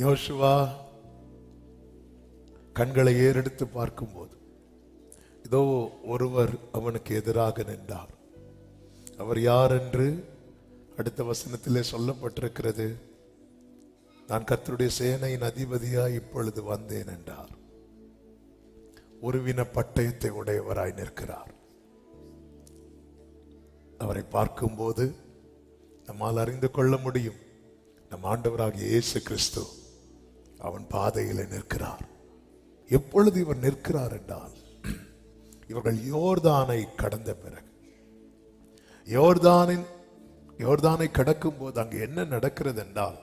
யோசுவா கண்களை ஏறெடுத்து பார்க்கும்போது இதோ ஒருவர் அவனுக்கு எதிராக நின்றார். அவர் யார் என்று அடுத்த வசனத்திலே சொல்லப்பட்டிருக்கிறது. நான் கர்த்தருடைய சேனையின் அதிபதியாய் இப்பொழுது வந்தேன் என்றார். உருவின பட்டயத்தை உடையவராய் நிற்கிறார். அவரை பார்க்கும்போது நம்மால் அறிந்து கொள்ள முடியும், நம் ஆண்டவராகிய இயேசு கிறிஸ்து அவன் பாதையிலே நிற்கிறார். எப்பொழுது இவர் நிற்கிறார் என்றால், இவர்கள் யோர்தானை கடந்த பிறகு, யோர்தானை கடக்கும் போது அங்கு என்ன நடக்கிறது என்றால்,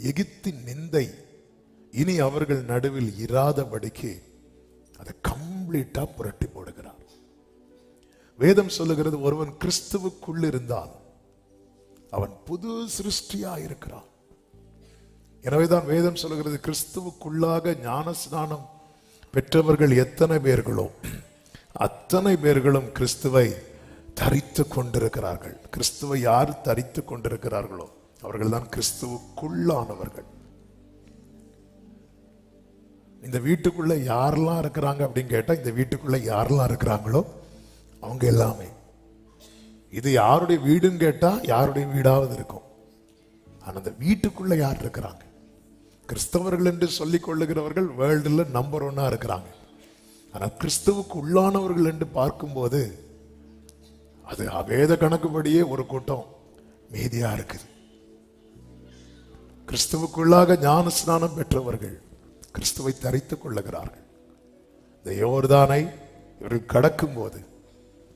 எகிப்தின் நிந்தை இனி அவர்கள் நடுவில் இராதபடிக்கு அதை கம்ப்ளீட்டா புரட்டி போடுகிறார். வேதம் சொல்லுகிறது, ஒருவன் கிறிஸ்துவுக்குள் இருந்தால் அவன் புது சிருஷ்டியா இருக்கிறான். எனவேதான் வேதம் சொல்லுகிறது, கிறிஸ்துவுக்குள்ளாக ஞானஸ்நானம் பெற்றவர்கள் எத்தனை பேர்களோ அத்தனை பேர்களும் கிறிஸ்துவை தரித்து கொண்டிருக்கிறார்கள். கிறிஸ்துவை யார் தரித்து கொண்டிருக்கிறார்களோ அவர்கள் தான் கிறிஸ்துவுக்குள்ளானவர்கள். இந்த வீட்டுக்குள்ள யாரெல்லாம் இருக்கிறாங்க அப்படின்னு கேட்டா, இந்த வீட்டுக்குள்ள யாரெல்லாம் இருக்கிறாங்களோ அவங்க எல்லாமே. இது யாருடைய வீடுன்னு கேட்டா யாருடைய வீடாவது இருக்கும். ஆனா அந்த வீட்டுக்குள்ள யார் இருக்கிறாங்க? கிறிஸ்தவர்கள் என்று சொல்லிக் கொள்ளுகிறவர்கள் வேர்ல்டுல நம்பர் 1 இருக்கிறாங்க. ஆனா கிறிஸ்துவுக்கு உள்ளானவர்கள் என்று பார்க்கும்போது அது வேத கணக்குப்படியே ஒரு கூட்டம் மீதியா இருக்குது. கிறிஸ்துவுக்குள்ளாக ஞான ஸ்நானம் பெற்றவர்கள் கிறிஸ்துவை தரித்துக் கொள்ளுகிறார்கள். இந்த யோர்தானை இவர்கள் கடக்கும் போது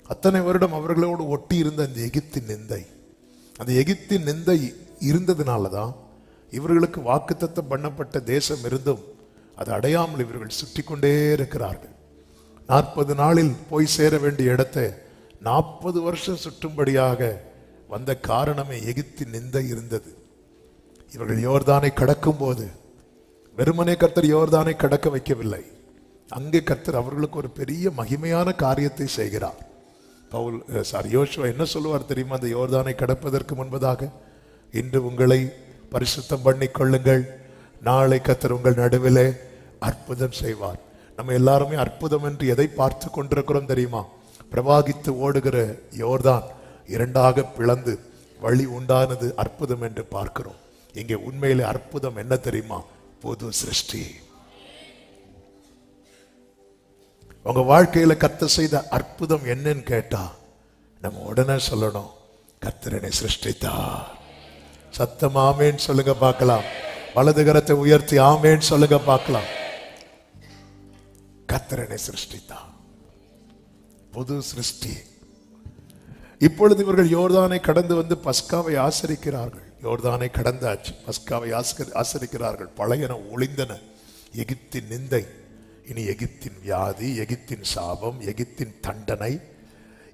அத்தனை வருடம் அவர்களோடு ஒட்டி இருந்த அந்த எகிப்தின் நிந்தை, அந்த எகிப்தின் நிந்தை இருந்ததுனாலதான் இவர்களுக்கு வாக்குத்தத்தம் பண்ணப்பட்ட தேசம் இருந்தும் அது அடையாமல் இவர்கள் சுற்றி கொண்டே இருக்கிறார்கள். 40 நாளில் போய் சேர வேண்டிய இடத்தை 40 வருஷம் சுற்றும்படியாக வந்த காரணமே எகிப்தின் நிந்தை இருந்தது. இவர்கள் யோர்தானை கடக்கும் போது வெறுமனே கர்த்தர் யோர்தானை கடக்க வைக்கவில்லை. அங்கே கர்த்தர் அவர்களுக்கு ஒரு பெரிய மகிமையான காரியத்தை செய்கிறார். யோசுவா என்ன சொல்லுவார் தெரியுமா? அந்த யோர்தானை கடப்பதற்கு முன்பதாக, இன்று உங்களை பரிசுத்தம் பண்ணி கொள்ளுங்கள், நாளை கர்த்தர் உங்கள் நடுவிலே அற்புதம் செய்வார். நம்ம எல்லாருமே அற்புதம் என்று எதை பார்த்து கொண்டிருக்கிறோம் தெரியுமா? பிரவாகித்து ஓடுகிற யோர்தான் 2ஆக பிளந்து வழி உண்டானது அற்புதம் என்று பார்க்கிறோம். இங்கே உண்மையிலே அற்புதம் என்ன தெரியுமா? புது சிருஷ்டி. உங்க வாழ்க்கையில கர்த்தர் செய்த அற்புதம் என்னன்னு கேட்டா நம்ம உடனே சொல்லணும், கர்த்தர் என்னை சிருஷ்டித்தார். சத்தம் ஆமேன்னு சொல்லுங்க பார்க்கலாம். வலது கரத்தை உயர்த்தி ஆமேன்னு சொல்லுங்க பார்க்கலாம். கர்த்தர் என்னை சிருஷ்டித்தார். புது சிருஷ்டி. இப்பொழுது இவர்கள் யோர்தானை கடந்து வந்து பஸ்காவை ஆசரிக்கிறார்கள். யோர்தானை கடந்தாச்சு, பஸ்காவை ஆசரிக்கிறார்கள். பழையன ஒளிந்தன. எகிப்தின் நிந்தை, இனி எகிப்தின் வியாதி, எகிப்தின் சாபம், எகிப்தின் தண்டனை,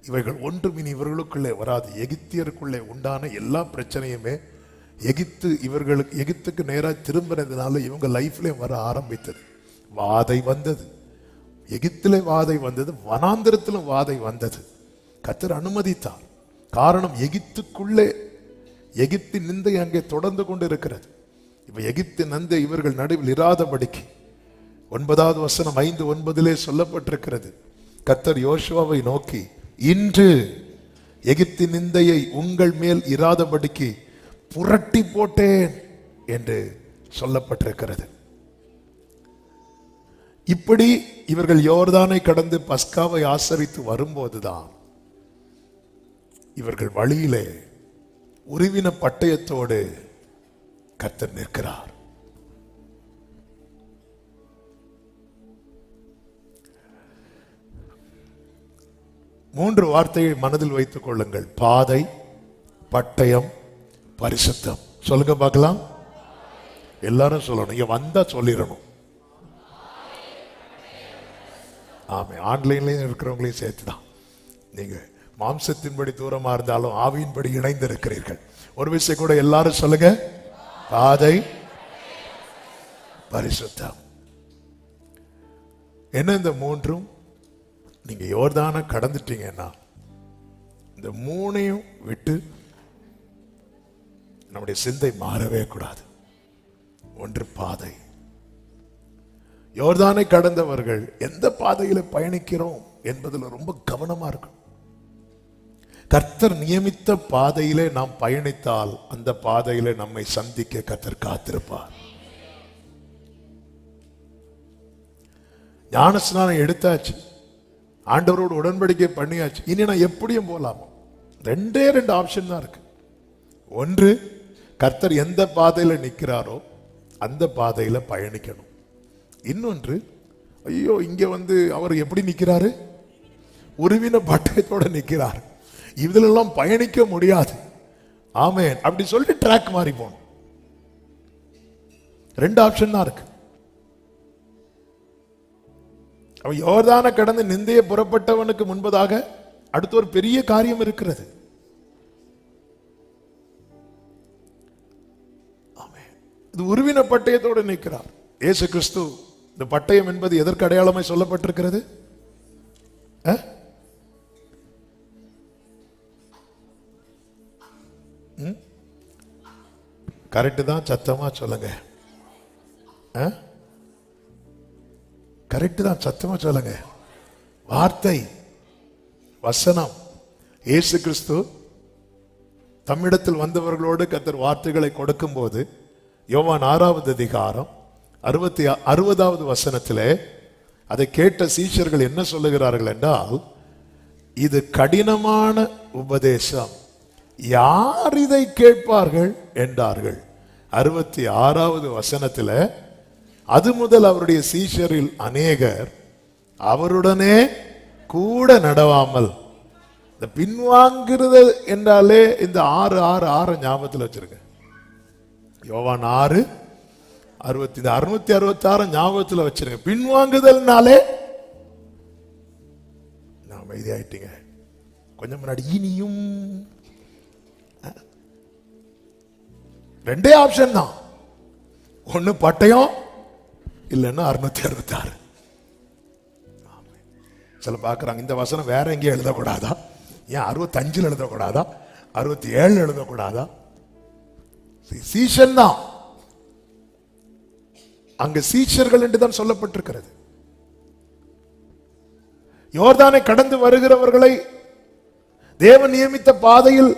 இவைகள் ஒன்றும் இனி இவர்களுக்குள்ளே வராது. எகிப்தியருக்குள்ளே உண்டான எல்லா பிரச்சனையுமே எகிப்துக்கு நேராக திரும்பினதுனால இவங்க லைஃப்லயும் வர ஆரம்பித்தது. வாதை வந்தது, எகிப்திலே வாதை வந்தது, வனாந்திரத்திலும் வாதை வந்தது. கர்த்தர் அனுமதித்தார். காரணம், எகிப்துக்குள்ளே எகிப்தின் நிந்தை அங்கே தொடர்ந்து கொண்டு இருக்கிறது. இப்ப எகிப்தின் நிந்தை இவர்கள் நடுவில் இராதபடிக்கு 9வது வசனம் 5:9 சொல்லப்பட்டிருக்கிறது. கர்த்தர் யோசுவாவை நோக்கி, இன்று எகிப்தின் நிந்தையை உங்கள் மேல் இராதபடிக்கு புரட்டி போட்டேன் என்று சொல்லப்பட்டிருக்கிறது. இப்படி இவர்கள் யோர்தானை கடந்து பஸ்காவை ஆசரித்து வரும்போதுதான் இவர்கள் வழியிலே உருவின பட்டயத்தோடு கர்த்தர் நிற்கிறார். மூன்று வார்த்தையை மனதில் வைத்துக் கொள்ளுங்கள்: பாதை, பட்டயம், பரிசுத்தம். சொல்லுங்க பார்க்கலாம். எல்லாரும் சொல்லணும். இங்க வந்தா சொல்லிடணும். ஆமே, ஆன்லைன்லயும் இருக்கிறவங்களையும் சேர்த்துதான். நீங்க மாம்சத்தின்படி தூரமா இருந்தாலும் ஆவியின்படி இணைந்திருக்கிறீர்கள். ஒரு விஷயம் கூட எல்லாரும் சொல்லுங்க: பாதை, பரிசுத்தம். என்ன இந்த மூன்றும்? நீங்க யோர்தானை கடந்துட்டீங்கன்னா இந்த மூணையும் விட்டு நம்முடைய சிந்தை மாறவே கூடாது. ஒன்று பாதை. யோர்தானை கடந்தவர்கள் எந்த பாதையில பயணிக்கிறோம் என்பதில் ரொம்ப கவனமா இருக்கும். கர்த்தர் நியமித்த பாதையிலே நாம் பயணித்தால் அந்த பாதையிலே நம்மை சந்திக்க கர்த்தர் காத்திருப்பார். ஞானஸ்நானம் எடுத்தாச்சு, ஆண்டவரோடு உடன்படிக்கை பண்ணியாச்சு, இனி நான் எப்படியும் போலாமா? ரெண்டே ரெண்டு ஆப்ஷன் தான் இருக்கு. ஒன்று, கர்த்தர் எந்த பாதையில நிற்கிறாரோ அந்த பாதையில பயணிக்கணும். இன்னொன்று, ஐயோ இங்க அவர் எப்படி நிற்கிறாரு? உருவின பட்டயத்தோட நிற்கிறார், இதுல எல்லாம் பயணிக்க முடியாது, ஆமென் அப்படி சொல்லிட்டு ட்ராக் மாறி போகணும். ரெண்டு ஆப்ஷன் தான் இருக்கு. யோர்தானை கடந்து நிந்தைய புறப்பட்டவனுக்கு முன்பதாக அடுத்த ஒரு பெரிய காரியம் இருக்கிறது. இது உருவின பட்டயத்தோடு நிற்கிறார் இயேசு கிறிஸ்து. இந்த பட்டயம் என்பது எதற்கு அடையாளமாய் சொல்லப்பட்டிருக்கிறது? கரெக்ட் தான், சத்தமா சொல்லுங்க. கரெக்ட் தான், சத்தமா சொல்லுங்க. வார்த்தை, வசனம். இயேசு கிறிஸ்து தம்மிடத்தில் வந்தவர்களோடு கர்த்தர் வார்த்தைகளை கொடுக்கும் போது யோவான் 6வது அதிகாரம் 60வது வசனத்திலே அதை கேட்ட சீஷர்கள் என்ன சொல்லுகிறார்கள் என்றால், இது கடினமான உபதேசம், யார் இதை கேட்பார்கள் என்றார்கள். 66வது வசனத்தில், அது முதல் அவருடைய சீஷரில் அநேகர் அவருடனே கூட நடவாமல், இந்த பின்வாங்கிறது என்றாலே இந்த 6 ஞாபகத்தில் வச்சிருக்க. யோவான் 6:666 ஞாபகத்தில் வச்சிருங்க. பின்வாங்குதல்னாலே நான் அமைதியாயிட்டீங்க. கொஞ்சம் முன்னாடி இனியும் ரெண்டே ஆப்ஷன் தான், ஒன்னு பட்டயம் இல்லைன்னா 666. சில பார்க்குறாங்க இந்த வசனம் வேற எங்கேயும் எழுதக்கூடாதா, ஏன் 65 எழுதக்கூடாதா, 67 எழுதக்கூடாதா? சீஷன் தான் அங்க சீஷர்கள் என்று தான் சொல்லப்பட்டிருக்கிறது. யோர்தானை கடந்து வருகிறவர்களை தேவன் நியமித்த பாதையில்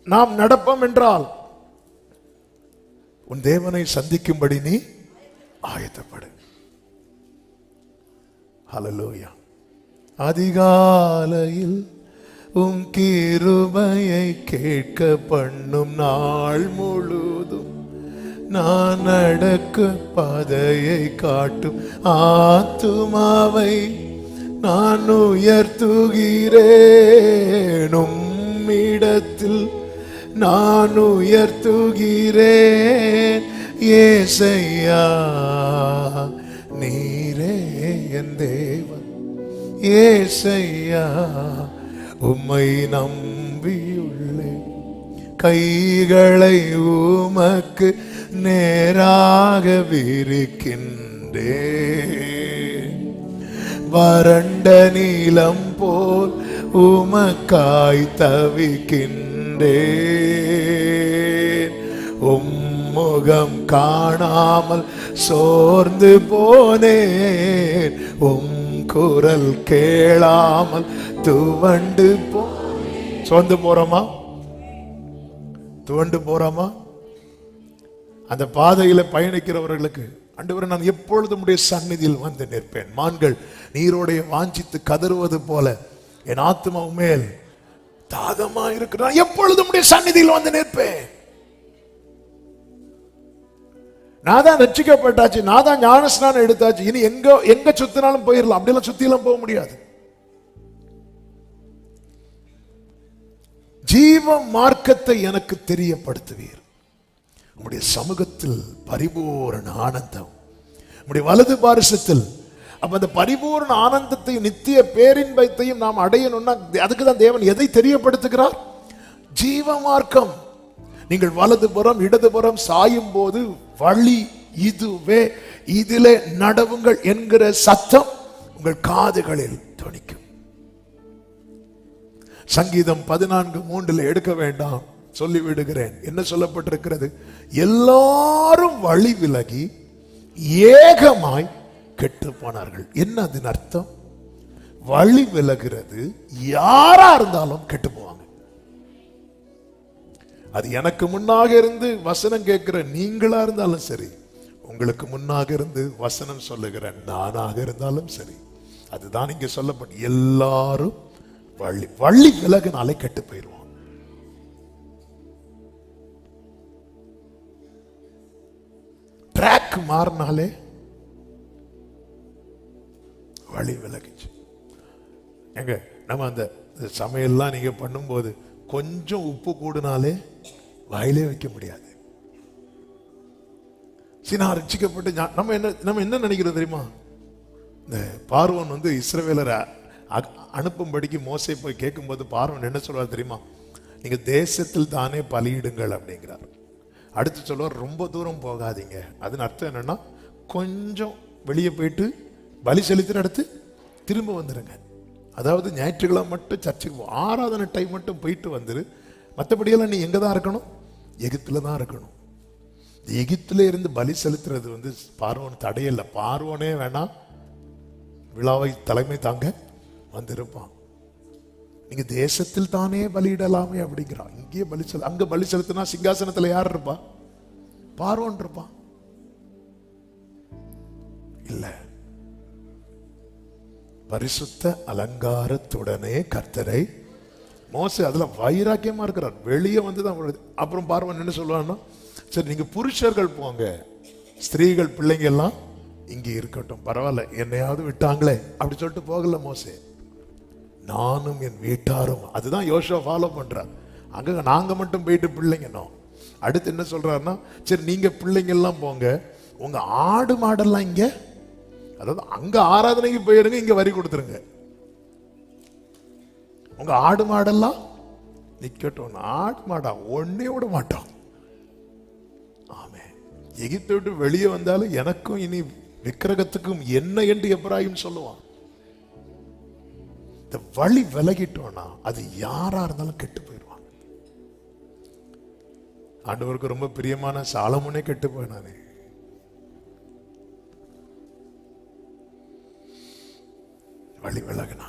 நாம் நடப்போம் என்றால் உன் தேவனை சந்திக்கும்படி நீ ஆயத்தப்படு. ஹல்லேலூயா. அதிகாலையில் உம் கிருபையை கேட்க பண்ணும் நாள் முழுதும் நான் நடக்க பாதையை காட்டும் ஆத்துமாவை நான் உயர்த்துகிறேன், உம்மிடத்தில் நான் உயர்த்துகிறேன். ஏசையா நீரே என் தேவன், ஏசையா உம்மை நம்பியுள்ளேன். கைகளை உமக்கு நேராக விரிக்கின்றேன், வறண்ட நீலம் போல் உமக்காய் தவிக்கின்றேன். உம்முகம் காணாமல் சோர்ந்து போனேன், உம் குரல் கேளாமல் துவண்டு சோர்ந்து போறோமா? துவண்டு போறோமா? அந்த பாதையில பயணிக்கிறவர்களுக்கு, ஆண்டவரே நான் எப்பொழுதும் உடைய சந்நிதியில் வந்து நிற்பேன், மான்கள் நீரோடைய வாஞ்சித்து கதறுவது போல என் ஆத்துமா மேல் தாகமா இருக்கிறான், எப்பொழுதும் உடைய சந்நிதியில் வந்து நிற்பேன். நான் தான் ரட்சிக்கப்பட்டாச்சு, நான் தான் ஞானஸ்நானம் எடுத்தாச்சு, இனி எங்க சுத்தினாலும் போயிடலாம், அப்படியெல்லாம் சுத்தியெல்லாம் போக முடியாது. ஜீவ மார்க்கத்தை எனக்கு தெரியப்படுத்துவீர், உம்முடைய சமூகத்தில் பரிபூரண ஆனந்தம், உம்முடைய வலது பாரிசத்தில். அப்ப அந்த பரிபூரண ஆனந்தத்தையும் நித்திய பேரின்பத்தையும் நாம் அடையணும்னா அதுக்கு தான் தேவன் எதை தெரியப்படுத்துகிறார்? ஜீவ மார்க்கம். நீங்கள் வலது புறம் இடது புறம் சாயும் போது வழி இதுவே, இதிலே நடவுங்கள் என்கிற சத்தம் உங்கள் காதுகளில் துணிக்கும். சங்கீதம் 14:3 எடுக்க வேண்டாம், சொல்லி விடுகிறேன். என்ன சொல்லப்பட்டிருக்கிறது? எல்லாரும் வழி விலகி ஏகமாய் கெட்டு போனார்கள். என்ன அதன் அர்த்தம்? வழி விலகிறது யாரா இருந்தாலும் கெட்டு போவாங்க. அது எனக்கு முன்னாக இருந்து வசனம் கேட்கிற நீங்களா இருந்தாலும் சரி, உங்களுக்கு முன்னாக இருந்து வசனம் சொல்லுகிற நானாக இருந்தாலும் சரி, அதுதான் இங்க சொல்லப்படும். எல்லாரும் வழி விலகினாலே கெட்டு போயிடுவான். ட்ராக் மாறினாலே வழி விலகிச்சு. எங்க நம்ம அந்த சமையல்லாம் நீங்க பண்ணும்போது கொஞ்சம் உப்பு கூடுனாலே வாயிலே வைக்க முடியாது. சீனா ரட்சிக்கப்பட்டு நம்ம என்ன நினைக்கிறோம் தெரியுமா? இந்த பார்வோன் இஸ்ரவேலரை அனுப்பும்படிக்கு மோசே போய் கேட்கும்போது பார்வோன் என்ன சொல்வார் தெரியுமா? நீங்க தேசத்தில் தானே பலியிடுங்கள் அப்படிங்கிறார். அடுத்து சொல்லுவார், ரொம்ப தூரம் போகாதீங்க. அதன் அர்த்தம் என்னன்னா, கொஞ்சம் வெளியே போயிட்டு பலி செலுத்தின அடுத்து திரும்ப வந்துடுங்க. அதாவது ஞாயிற்றுக்கிழமை மட்டும் சர்ச்சுக்கு ஆராதனை டைம் மட்டும் போயிட்டு வந்துரு. மற்றபடியெல்லாம் நீ எங்கே தான் இருக்கணும்? எகிப்தில் தான் இருக்கணும். எகிப்தில் இருந்து பலி செலுத்துறது பார்வோன் தடையில்லை. பார்வோனே வேணாம் விழாவை தலைமை தாங்க வந்திருப்பான். நீங்க தேசத்தில் தானே பலியிடலாமே அப்படிங்கிறான். இங்கே அங்க பலி செலுத்தினா சிங்காசனத்தில் யார் இருப்பா? பார்வோன் இருப்பான். இல்ல, பரிசுத்த அலங்காரத்துடனே கர்த்தரை மோசே அதுல வைராக்கியமா இருக்கிறார். வெளியே வந்துதான். அப்புறம் பார்வோன் என்ன சொல்லுவான்னா, சரி நீங்க புருஷர்கள் போங்க, ஸ்திரீகள் பிள்ளைங்க எல்லாம் இங்கே இருக்கட்டும், பரவாயில்ல, என்னையாவது விட்டாங்களே அப்படி சொல்லிட்டு போகல மோசே. நானும் என் வீட்டாரும். அதுதான் யோசுவா ஃபாலோ பண்றார். அங்க நாங்க மட்டும் போயிட்டு பிள்ளைங்க. அடுத்து என்ன சொல்றாருன்னா, சரி நீங்க பிள்ளைங்க எல்லாம் போங்க, உங்க ஆடு மாடெல்லாம் இங்க, அதாவது அங்க ஆராதனைக்கு போயிருங்க, இங்க வரி கொடுத்துருங்க. உங்க ஆடு மாடெல்லாம் நிக்கட்டும். ஆடு மாடா ஒன்னே விட மாட்டோம். ஆமே. எகிப்தை விட்டு வெளியே வந்தாலும் எனக்கும் இனி விக்கிரகத்துக்கும் என்ன என்று எப்ராஹிம் சொல்லுவான். இந்த வழி விலகிட்டோம்னா அது யாரா இருந்தாலும் கெட்டு போயிடுவாங்க. ஆண்டவருக்கு ரொம்ப பிரியமான சாலமோனே கெட்டு போயினானே. வழி விலகினான்.